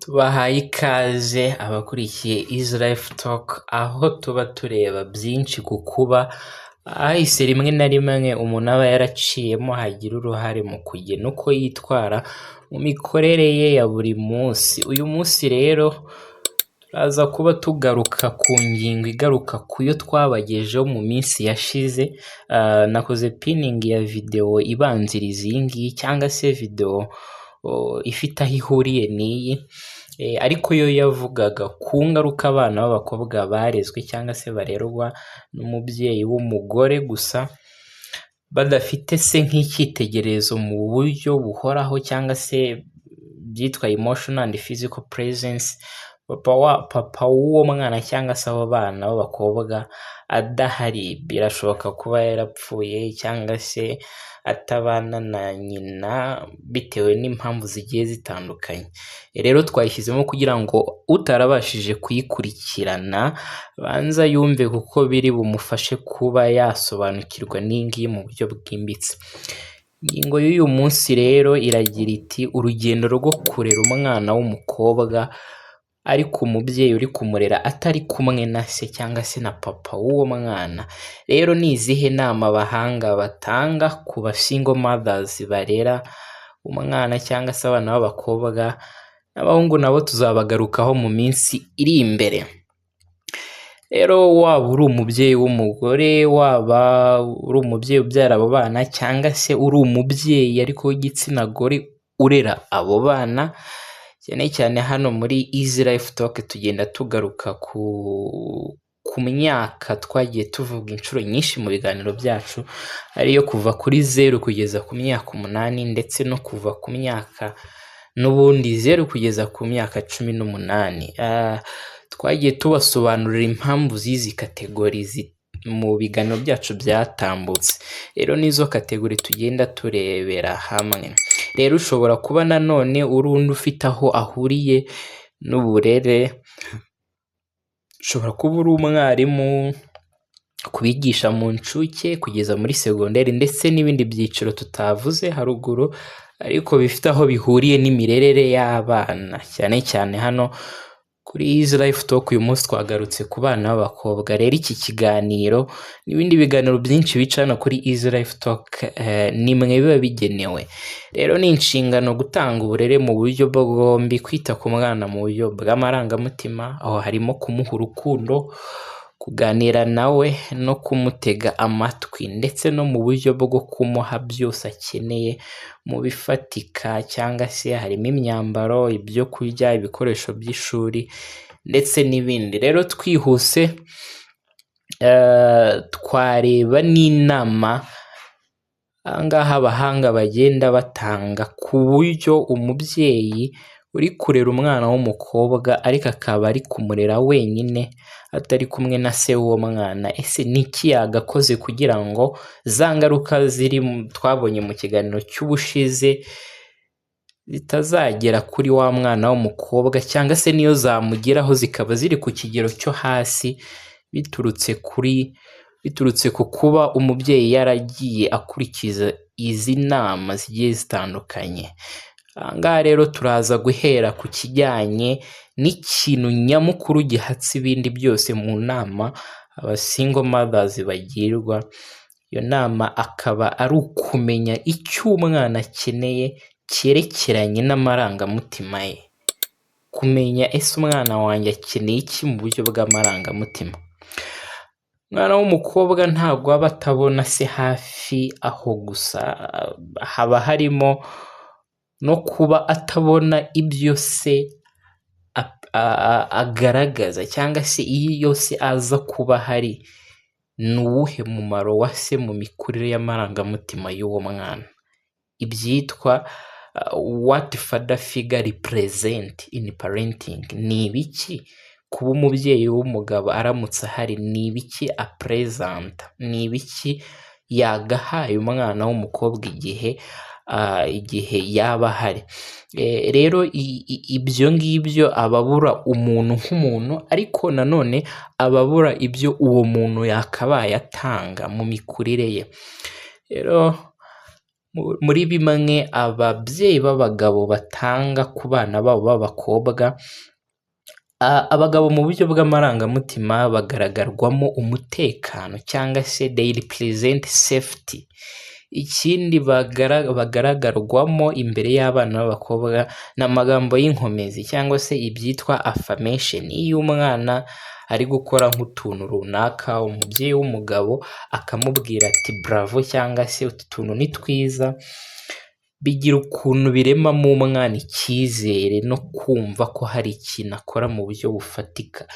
Tubahaye ikaze abakurikiye Easy Life Talk, aho tuba tureba byinshi ku kuba ahahise rimwe na rimwe umuntu aba yaraciyemo hagira uruhare mu kugena uko yitwara mu mikorere ye ya buri munsi. Uyu munsi rero turaza kuba tugaruka ku ngingo igaruka ku yo twabagejeho mu minsi yashize. Nakoze piningi ya videwo ibanziriza iyi ngiyi cyangwa se videwo ifite aho ihuriye n'iyi, ariko yo yavugaga ku ngaruka abana b'abakobwa barezwe cyangwa se barerwa n'umubyeyi w'umugore gusa, badafite se nk'icyitegererezo mu buryo buhoraho cyangwa se byitwa emotional and physical presence. Papa w'uwo mwana cyangwa se abo bana b'abakobwa adahari, birashoboka kuba yarapfuye cyangwa se atabana na nyina bitewe n'impamvu zigiye zitandukanye. Rero twayishyizemo kugira ngo utarabashije kuyikurikirana banza yumve, kuko biri bumufashe kuba yasobanukirwa n'ingiyi mu buryo bwimbitse. Ingingo y'uyu munsi rero iragira iti urugendo rwo kurera umwana w'umukobwa ariko umubyeyi uri kumurera atari kumwe na se cyangwa se na papa w'uwo mwana. Rero ni izihe nama abahanga batanga ku ba single mothers barera umwana cyangwa se abana b'abakobwa n'abahungu? Nabo tuzabagarukaho mu minsi iri imbere. Rero waba uri umubyeyi w'umugore, waba uri umubyeyi ubyara abo bana, cyangwa se uri umubyeyi ariko w'igitsina gore urera abo bana, cyane cyane hano muri Easy Life Talk tugenda tugaruka ku myaka twagiye tuvuga inshuro nyinshi mu biganiro byacu, ariyo kuva kuri 0 kugeza ku myaka 8 ndetse no kuva ku myaka n'ubundi 0 kugeza ku myaka 18. Twagiye tubasobanurira impamvu z'izi kategori mu biganiro byacu byatambutse. Rero nizo kategori tugenda turebera hamwe. Rero ushobora kuba nanone uri undi ufite aho ahuriye n'uburere, ushobora kuba uri umwarimu kubigisha mu nshuke kugeza muri segonderi ndetse n'ibindi byiciro tutavuze haruguru, ariko bifite aho bihuriye n'imirerere y'abana. Cyane cyane hano kuri Easy Life Talk uyu munsi twagarutse ku bana b'abakobwa. Rero iki kiganiro n'ibindi biganiro byinshi bicana kuri Easy Life Talk nimwe biba bigenewe. Rero ni inshingano gutanga uburere mu buryo bwombi, kwita ku mwana mu buryo bw'amarangamutima, aho harimo kumuha urukundo, kuganira nawe no kumutega amatwi, ndetse no mu buryo bwo kumuha byose akeneye mu bifatika, cyangwa se harimo imyambaro, ibyo kurya, ibikoresho by'ishuri ndetse n'ibindi. Rero twihuse twareba n'inama ahangaha abahanga bagenda batanga ku buryo umubyeyi uri kurera umwana w'umukobwa ariko akaba ari kumurera wenyine atari kumwe na se w'uwo mwana, ese niki yagakoze kugira ngo za ngaruka twabonye mu kiganiro cy'ubushize zitazagera kuri wa mwana w'umukobwa, cyangwa se niyo zamugeraho zikaba ziri ku kigero cyo hasi biturutse ku kuba umubyeyi yaragiye akurikiza izi nama zigiye zitandukanye. Ahangaha rero turaza guhera ku kijyanye n'ikintu nyamukuru gihatse ibindi byose mu nama aba single mothers bagirwa. Iyo nama akaba ari ukumenya icyo umwana akeneye cyerekeranye n'amarangamutima ye. Kumenya ese umwana wanjye akeneye iki mu buryo bw'amarangamutima. Umwana w'umukobwa ntabwo aba atabona se hafi aho gusa, haba harimo no kuba atabona ibyo se agaragaza, cyangwa se iyo se aza kuba hari ni uwuhe mumaro wa se mu mikurire y'amarangamutima y'uwo mwana. Ibyitwa what father figure represent in parenting. Ni ibiki kuba umubyeyi w'umugabo aramutse ahari, ni ibiki apresenta, ni ibiki yagahaye umwana w'umukobwa igihe yaba ahari. Rero ibyo ngibyo ababura umuntu nk'umuntu, ariko nanone ababura ibyo uwo muntu yakabaye atanga mu mikurire ye. Rero muri bimwe ababyeyi b'abagabo batanga ku bana babo b'abakobwa. Abagabo mu buryo bw'amarangamutima bagaragarwamo umutekano cyangwa se they represent safety. Ikindi bagaragarwamo imbere y'abana b'abakobwa ni amagambo y'inkomezi cyangwa se ibyitwa affirmation. Iyo umwana ari gukora nk'utuntu runaka, umubyeyi w'umugabo akamubwira ati bravo cyangwa se utu tuntu ni twiza, bigira ukuntu biremamo umwana icyizere no kumva ko hari ikintu akora mu buryo bufatika.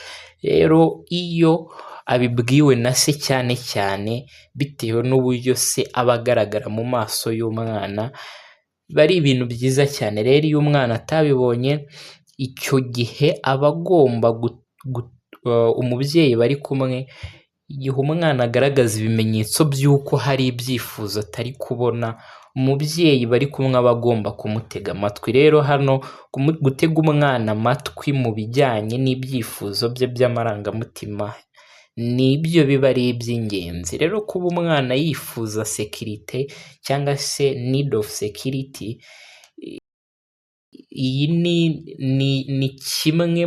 Rero iyo abibwiwe na se cyane cyane bitewe n'uburyo se aba agaragara mu maso y'umwana, biba ari ibintu byiza cyane. Rero iyo umwana atabibonye, icyo gihe aba agomba umubyeyi bari kumwe, igihe umwana agaragaza ibimenyetso by'uko hari ibyifuzo atari kubona, umubyeyi bari kumwe aba agomba kumutega amatwi. Rero hano gutega umwana amatwi mu bijyanye n'ibyifuzo bye by'amarangamutima nibyo biba ari iby'ingenzi. Rero kuba umwana yifuza sekirite cyangwa se need of security, iyi ni kimwe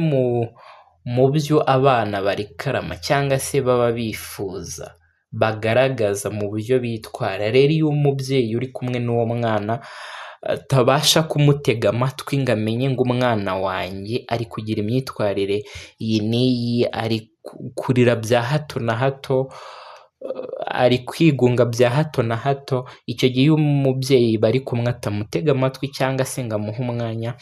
mu byo abana barikarama cyangwa se baba bifuza, bagaragaza mu buryo bitwara. Rero iyo umubyeyi uri kumwe n'uwo mwana atabasha kumutega amatwi ngo amenye ngo umwana wanjye ari kugira imyitwarire iyi n'iyi, ari kurira bya hato na hato, ari kwigunga bya hato na hato, icyo gihe iyo umubyeyi bari kumwe atamutega amatwi cyangwa se ngo amuhe umwanya,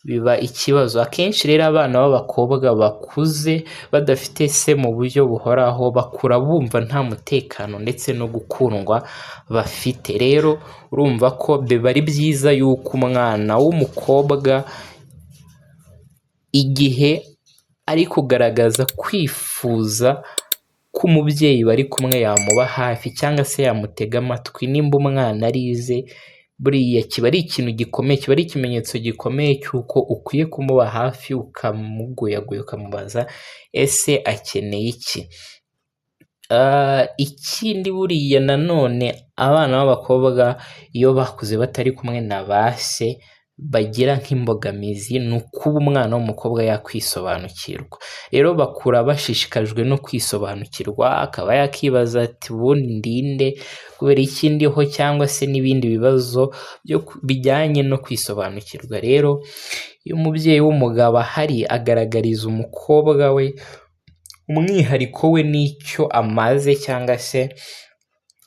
biba ikibazo. Akenshi rero abana b'abakobwa bakuze badafite se mu buryo buhoraho, bakura bumva nta mutekano ndetse no gukundwa bafite. Rero urumva ko biba ari byiza yuko umwana w'umukobwa igihe ari kugaragaza kwifuza ko umubyeyi bari kumwe yamuba hafi cyangwa se yamutega amatwi, nimba umwana arize, buriya kiba ari ikintu gikomeye, kiba ari ikimenyetso gikomeye cy'uko ukwiye kumuba hafi, ukamuguyaguya, ukamubaza ese akeneye iki. Ikindi buriya nanone abana b'abakobwa iyo bakuze batari kumwe na ba se, bagira nk'imbogamizi ni ukuba umwana w'umukobwa yakwisobanukirwa. Rero bakura bashishikajwe no kwisobanukirwa, akaba yakibaza ati ubundi ndinde, kubera iki ndiho, cyangwa se n'ibindi bibazo bijyanye no kwisobanukirwa. Rero iyo umubyeyi w'umugabo ahari, agaragariza umukobwa we umwihariko we n'icyo amaze, cyangwa se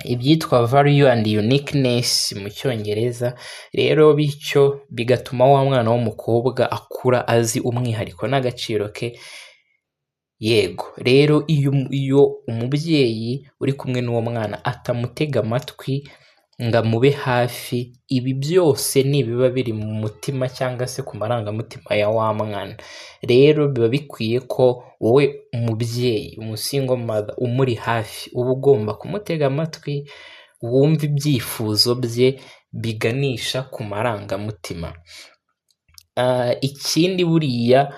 ibyitwa value and uniqueness mu cyongereza. Rero bityo bigatuma wa mwana w'umukobwa akura azi umwihariko n'agaciro ke. Yego, rero iyo umubyeyi uri kumwe n'uwo mwana atamutega amatwi ngo amube hafi, ibi byose nibiba biri mu mutima cyangwa se ku marangamutima ya wa mwana. Rero biba bikwiye ko wowe umubyeyi, umusingle mother umuri hafi, uba ugomba kumutega amatwi, wumva ibyifuzo bye biganisha ku marangamutima. Ikindi buriya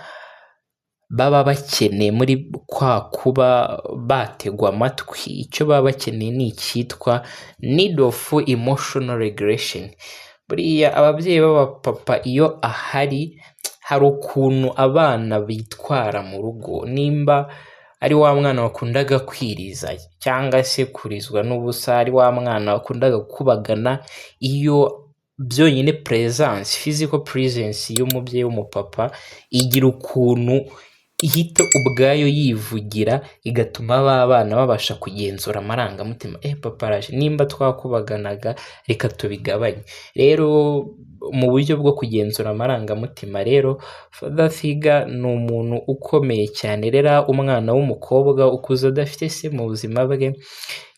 baba bakeneye muri kwa kuba bategwa amatwi, icyo baba bakeneye ni icyitwa need of emotional regulation. Buriya ababyeyi b'abapapa iyo ahari, hari ukuntu abana bitwara mu rugo. Nimba ari wa mwana wakundaga kwiriza cyangwa se kurizwa n'ubusa, ari wa mwana wakundaga gukubagana, iyo byonyine presence, physical presence y'umubyeyi w'umupapa igira ukuntu ihita ubwayo yivugira, igatuma ba bana babasha kugenzura amarangamutima. Papa araje, nimba twakubaganaga reka tubigabanye. Rero mu buryo bwo kugenzura amarangamutima, rero father figure ni umuntu ukomeye cyane. Rero umwana w'umukobwa ukuze adafite se mu buzima bwe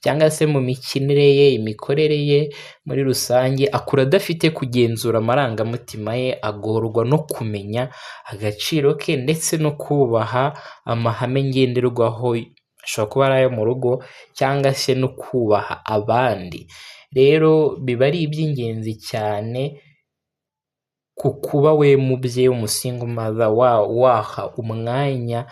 cyangwa se mu mikinire ye, imikorere ye muri rusange, akura adafite kugenzura amarangamutima ye, agorwa no kumenya agaciro ke ndetse no kubaha amahame ngenderwaho, ashobora kuba ari ayo mu rugo cyangwa se no kubaha abandi. Rero biba ari iby'ingenzi cyane ku kuba we mubyeyi w'umusingle mother waha umwanya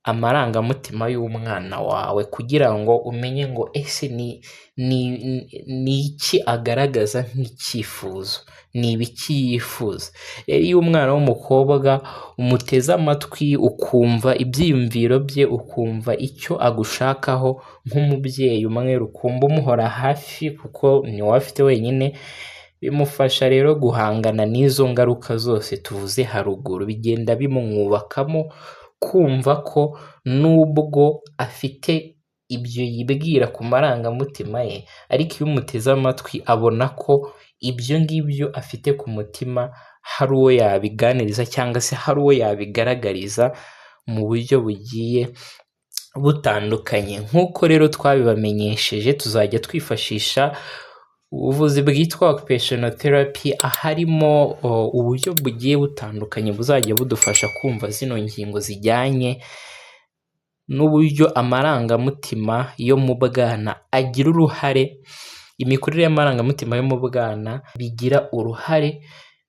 amarangamutima y'umwana wawe kugira ngo umenye ngo ese ni iki agaragaza nk'icyifuzo, ni ibiki yifuza. Rero iyo umwana w'umukobwa umuteze amatwi ukumva ibyiyumviro bye, ukumva icyo agushakaho nk'umubyeyi umwere, ukumva umuhora hafi kuko ni wowe afite wenyine, bimufasha rero guhangana n'izo ngaruka zose tuvuze haruguru. Bigenda bimwubakamo kumva ko nubwo afite ibyo yibwira ku marangamutima ye, ariko iyo umuteze amatwi abona ko ibyo ngibyo afite ku mutima hari uwo yabiganiriza cyangwa se hari uwo yabigaragariza mu buryo bugiye butandukanye. Nk'uko rero twabibamenyesheje, tuzajya twifashisha ubuvuzi bwitwa occupational therapy, aharimo uburyo bugiye butandukanye buzajya budufasha kumva zino ngingo zijyanye n'uburyo amarangamutima yo mu bwana agira uruhare, imikurire y'amarangamutima yo mu bwana bigira uruhare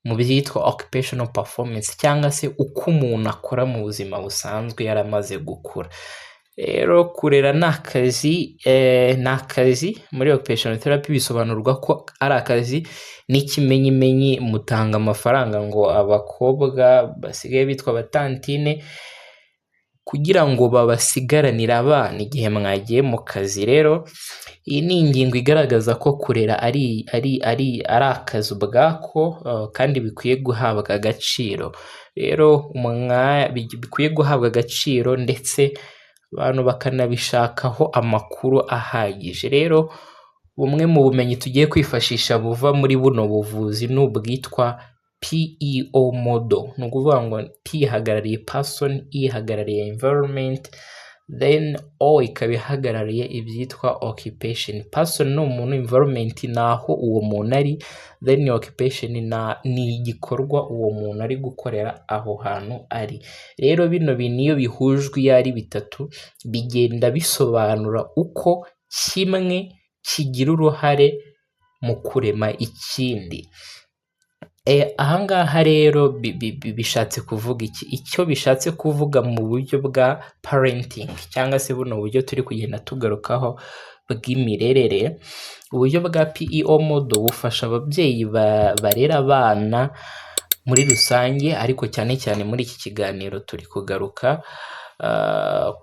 mu byitwa occupational performance cyangwa se uko umuntu akora mu buzima busanzwe yaramaze gukura. Rero kurera ni akazi muri occupational therapy, bisobanurwa ko ari akazi n'ikimenyimenyi. Mutanga amafaranga ngo abakobwa basigaye bitwa abatantine kugira ngo babasigaranire abana igihe mwagiye mu kazi. Rero iyi ni ingingo igaragaza ko kurera ari akazi ubwako, kandi bikwiye guhabwa agaciro. Rero bikwiye guhabwa agaciro ndetse abantu bakanabishakaho amakuru ahagije. Rero bumwe mu bumenyi tugiye kwifashisha buva muri buno buvuzi ni ubwitwa PEO model. Ni ukuvuga ngo P ihagarariye person, E ihagarariye environment, then O ikaba ihagarariye ibyitwa occupation. Person ni umuntu, environment ni aho uwo muntu ari, then occupation ni igikorwa uwo muntu ari gukorera aho hantu ari. Rero bino bintu iyo bihujwe iyo ari bitatu, bigenda bisobanura uko kimwe kigira uruhare mu kurema ikindi. Ahangaha rero bishatse kuvuga iki? Icyo bishatse kuvuga mu buryo bwa parenting cyangwa se buno buryo turi kugenda tugarukaho bw'imirerere, uburyo bwa PEO model bufasha ababyeyi barera abana muri rusange, ariko cyane cyane muri iki kiganiro turi kugaruka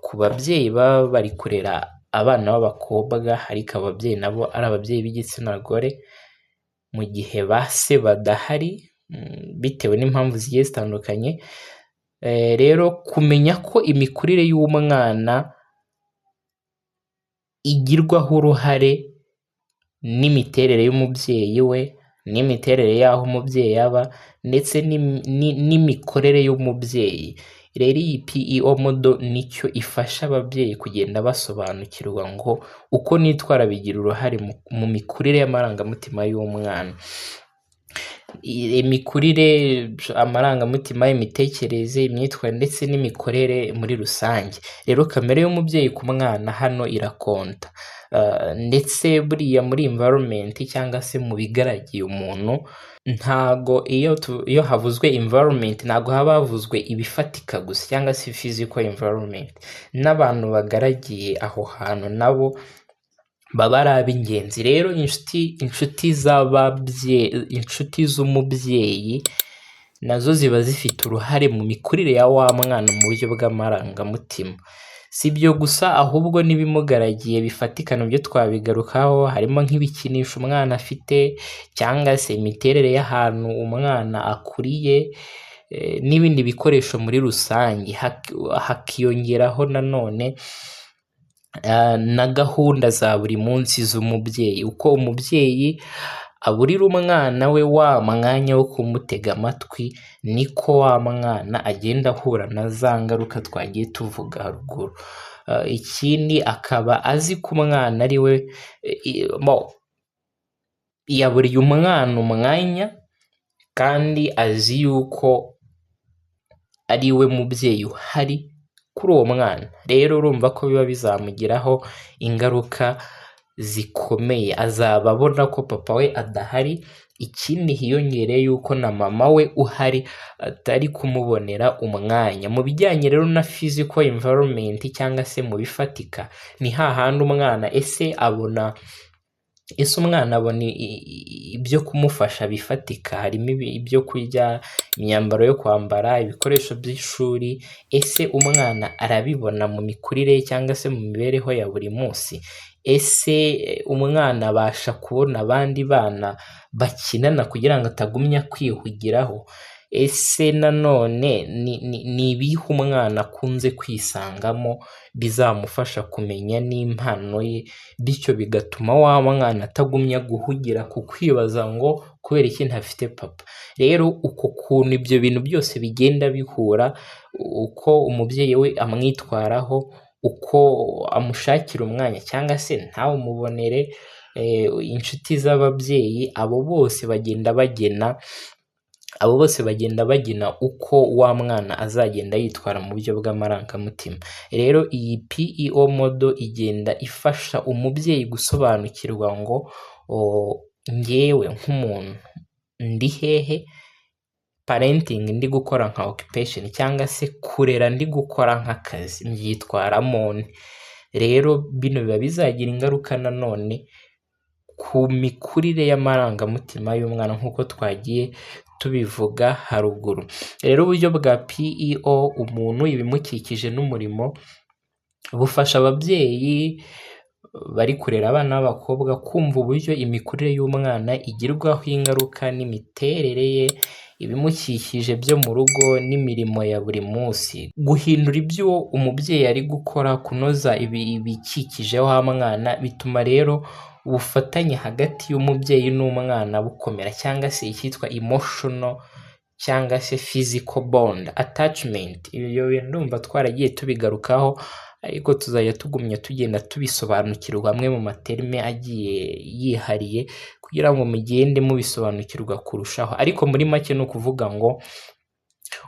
ku babyeyi baba bari kurera abana b'abakobwa, ariko ababyeyi nabo ari ababyeyi b'igitsina gore mu gihe base badahari bitewe n'impamvu zigiye zitandukanye. Rero kumenya ko imikurire y'umwana igirwaho uruhare n'imiterere y'umubyeyi we, n'imiterere y'aho umubyeyi aba, ndetse n'imikorere y'umubyeyi. Rero iyi PEO model nicyo ifasha ababyeyi kugenda basobanukirwa ngo uko nitwara bigira uruhare mu mikurire y'amarangamutima y'umwana. Imikurire, amarangamutima, imitekerereze, imyitwarire ndetse n'imikorere muri rusange. Rero kamere y'umubyeyi ku mwana hano irakonta, ndetse buriya muri environment cyangwa se mu bigaragiye umuntu, ntago iyo havuzwe environment ntago haba havuzwe ibifatika gusa cyangwa se physical environment, n'abantu bagaragiye aho hantu nabo baba ari ab'ingenzi. Rero inshuti z'umubyeyi nazo ziba zifite uruhare mu mikurire ya wa mwana mu buryo bw'amarangamutima. Si ibyo gusa, ahubwo n'ibimugaragiye bifatikana byo twabigarukaho, harimo nk'ibikinisho umwana afite cyangwa se imiterere y'ahantu umwana akuriye, n'ibindi bikoresho muri rusange. Hakiyongeraho nanone na gahunda za buri munsi z'umubyeyi, uko umubyeyi aburira umwana we wa mwanya wo kumutega amatwi, niko wa mwana agenda ahura na za ngaruka twagiye tuvuga haruguru. Ikindi akaba azi ko umwana ari we yaburiye umwana umwanya, kandi azi yuko ari we mubyeyi uhari kuri uwo mwana. Rero urumva ko biba bizamugiraho ingaruka zikomeye. Azaba abona ko papa we adahari, ikindi hiyongereye yuko na mama we uhari atari kumubonera umwanya. Mu bijyanye rero na physical environment cyangwa se mu bifatika, ni hahandi umwana ese umwana abona ibyo kumufasha bifatika, harimo ibyo kurya, imyambaro yo kwambara, ibikoresho by'ishuri. Ese umwana arabibona mu mikurire ye cyangwa se mu mibereho ya buri munsi? Ese umwana abasha kubona abandi bana bakinana kugira ngo atagumya kwihugiraho? Ese nanone ni ibihe umwana akunze kwisangamo bizamufasha kumenya n'impano ye, bityo bigatuma wa mwana atagumya guhugira ku kwibaza ngo kubera iki ntafite papa? Rero uko kuntu ibyo bintu byose bigenda bihura, uko umubyeyi we amwitwaraho, uko amushakira umwanya cyangwa se ntawumubonere, inshuti z'ababyeyi, abo bose bagenda bagena uko wa mwana azagenda yitwara mu buryo bw'amarangamutima. Rero iyi PEO model igenda ifasha umubyeyi gusobanukirwa ngo ngewe nk'umuntu ndi hehe, parenting ndi gukora nka occupation cyangwa se kurera ndi gukora nk'akazi, mbyitwaramo nte? Rero bino biba bizagira ingaruka nanone ku mikurire y'amarangamutima y'umwana nk'uko twagiye tubivuga haruguru. Rero uburyo bwa PEO, umuntu, ibimukikije n'umurimo, bufasha ababyeyi bari kurera abana b'abakobwa kumva uburyo imikurire y'umwana igirwaho ingaruka n'imiterere ye, ibimukikije byo mu rugo n'imirimo ya buri munsi. Guhindura ibyo umubyeyi ari gukora, kunoza ibikikije wa mwana, bituma rero ubufatanye hagati y'umubyeyi n'umwana bukomera, cyangwa se icyitwa emotional cyangwa se physical bond attachment. Ibyo bintu ndumva twaragiye tubigarukaho, ariko tuzajya tugenda tubisobanukirwa amwe mu materime agiye yihariye kugira ngo mugende mubisobanukirwa kurushaho. Ariko muri make ni ukuvuga ngo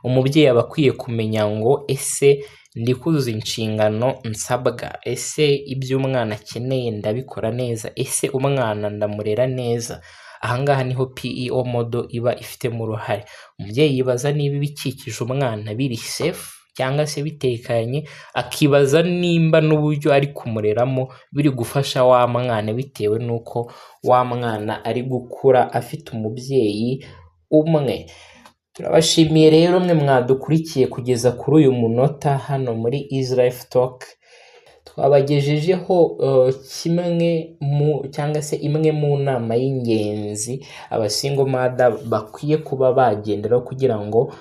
umubyeyi aba akwiye kumenya ngo ese ndi kuzuza inshingano nsabwa, ese ibyo umwana akeneye ndabikora neza, ese umwana ndamurera neza. Ahangaha niho PEO model iba ifitemo uruhare. Umubyeyi yibaza niba ibikikije umwana biri safe cyangwa se bitekanye, akibaza nimba n'uburyo ari kumureramo biri gufasha wa mwana, bitewe n'uko wa mwana ari gukura afite umubyeyi umwe. Turabashimiye rero mwe mwadukurikiye kugeza kuri uyu munota hano muri Easy Life Talk. Twabagejejeho cyangwa se imwe mu nama y'ingenzi abasingle mother bakwiye kuba bagenderaho kugira ngo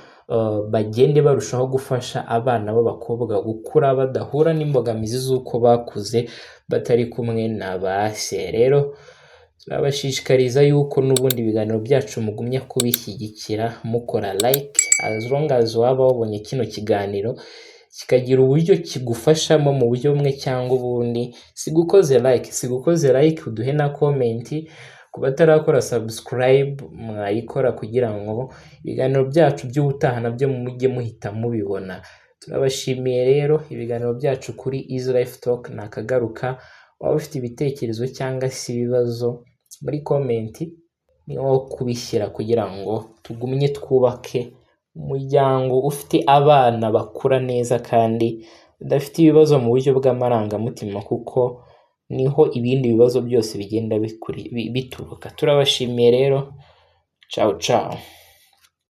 bagende barushaho gufasha abana b'abakobwa gukura badahura n'imbogamizi z'uko bakuze batari kumwe na ba se. Rero turabashishikariza yuko n'ubundi ibiganiro byacu mugumya kubishyigikira mukora like, as long as waba wabonye kino kiganiro kikagira uburyo kigufashamo mu buryo bumwe cyangwa ubundi, sigukoze like uduhe na comment. Ku batarakora subscribe mwayikora kugira ngo ibiganiro byacu by'ubutaha nabyo mujye muhita mubibona. Turabashimiye rero, ibiganiro byacu kuri Easy Life Talk nakagaruka. Waba ufite ibitekerezo cyangwa se ibibazo, muri comment niho kubishyira kugira ngo tugumye twubake umuryango ufite abana bakura neza kandi badafite ibibazo mu buryo bw'amarangamutima, kuko niho ibindi bibazo byose bigenda bituruka. Turabashimiye rero, ciao ciao.